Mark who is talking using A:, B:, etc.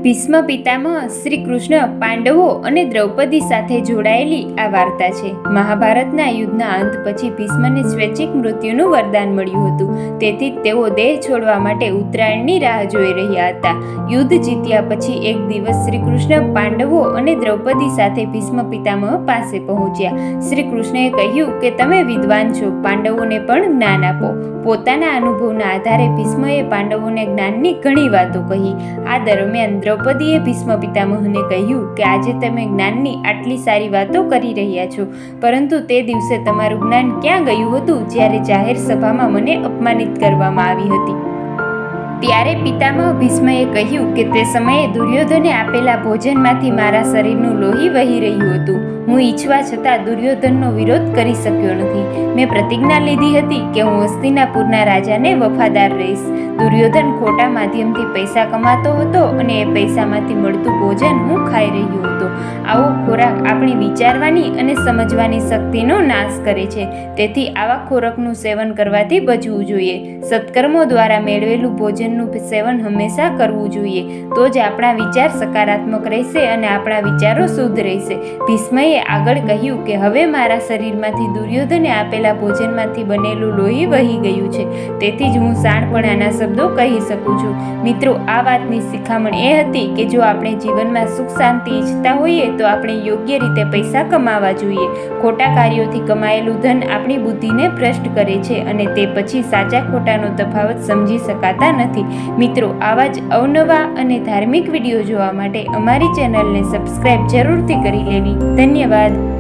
A: ભીષ્મ પિતામહ શ્રી કૃષ્ણ પાંડવો અને દ્રૌપદી સાથે જોડાયેલી આ વાર્તા છે. મહાભારતના યુદ્ધના અંત પછી ભીષ્મને સ્વૈચ્છિક મૃત્યુનું વરદાન મળ્યું હતું. તેથી તેઓ દેહ છોડવા માટે ઉત્તરાયણની રાહ જોઈ રહ્યા હતા. યુદ્ધ જીત્યા પછી એક દિવસ શ્રી કૃષ્ણ પાંડવો અને દ્રૌપદી સાથે ભીષ્મ પિતામહ પાસે પહોંચ્યા. શ્રી કૃષ્ણએ કહ્યું કે તમે વિદ્વાન છો, પાંડવોને પણ જ્ઞાન આપો. પોતાના અનુભવના આધારે ભીષ્મએ પાંડવોને જ્ઞાનની ઘણી વાતો કહી. આ દરમિયાન દ્રૌપદીએ ભીષ્મ પિતામહને કહ્યું કે આજે તમે જ્ઞાનની આટલી સારી વાતો કરી રહ્યા છો, પરંતુ તે દિવસે તમારું જ્ઞાન ક્યાં ગયું હતું જ્યારે જાહેર સભામાં મને અપમાનિત કરવામાં આવી હતી? ત્યારે પિતામહ ભીષ્મએ કહ્યું કે તે સમયે દુર્યોધને આપેલા ભોજનમાંથી મારા શરીરનું લોહી વહી રહ્યું હતું. હું ઈચ્છવા છતાં દુર્યોધનનો વિરોધ કરી શક્યો નથી. મેં પ્રતિજ્ઞા લીધી હતી કે હું હસ્તિનાપુરના રાજાને વફાદાર રહીશ. દુર્યોધન ખોટા માધ્યમથી પૈસા કમાતો હતો અને એ પૈસામાંથી મળતું ભોજન હું ખાઈ રહ્યો હતો. આવો ખોરાક આપણી વિચારવાની અને સમજવાની શક્તિનો નાશ કરે છે. તેથી આવા ખોરાકનું સેવન કરવાથી બચવું જોઈએ. સત્કર્મો દ્વારા મેળવેલું ભોજનનું સેવન હંમેશા કરવું જોઈએ. તો જ આપણા વિચાર સકારાત્મક રહેશે અને આપણા વિચારો શુદ્ધ રહેશે. ભીષ્મએ આગળ કહ્યું કે હવે મારા શરીરમાંથી દુર્યોધને આપેલા ભોજનમાંથી બનેલું લોહી વહી ગયું છે. તેથી જ હું શાણપણાના શબ્દો કહી શકું છું. મિત્રો, આ વાતની શિખામણ એ હતી કે જો આપણે જીવનમાં સુખ શાંતિ ઈચ્છતા હોઈએ તો આપણે યોગ્ય રીતે પૈસા કમાવા જોઈએ. ખોટા કાર્યોથી કમાયેલું ધન આપણી બુદ્ધિને ભ્રષ્ટ કરે છે અને તે પછી સાચા ખોટાનો તફાવત સમજી શકાતા નથી. મિત્રો, આવા જ અવનવા અને ધાર્મિક વિડીયો જોવા માટે અમારી ચેનલને સબસ્ક્રાઇબ જરૂરથી કરી લેવી. ધન્યવાદ.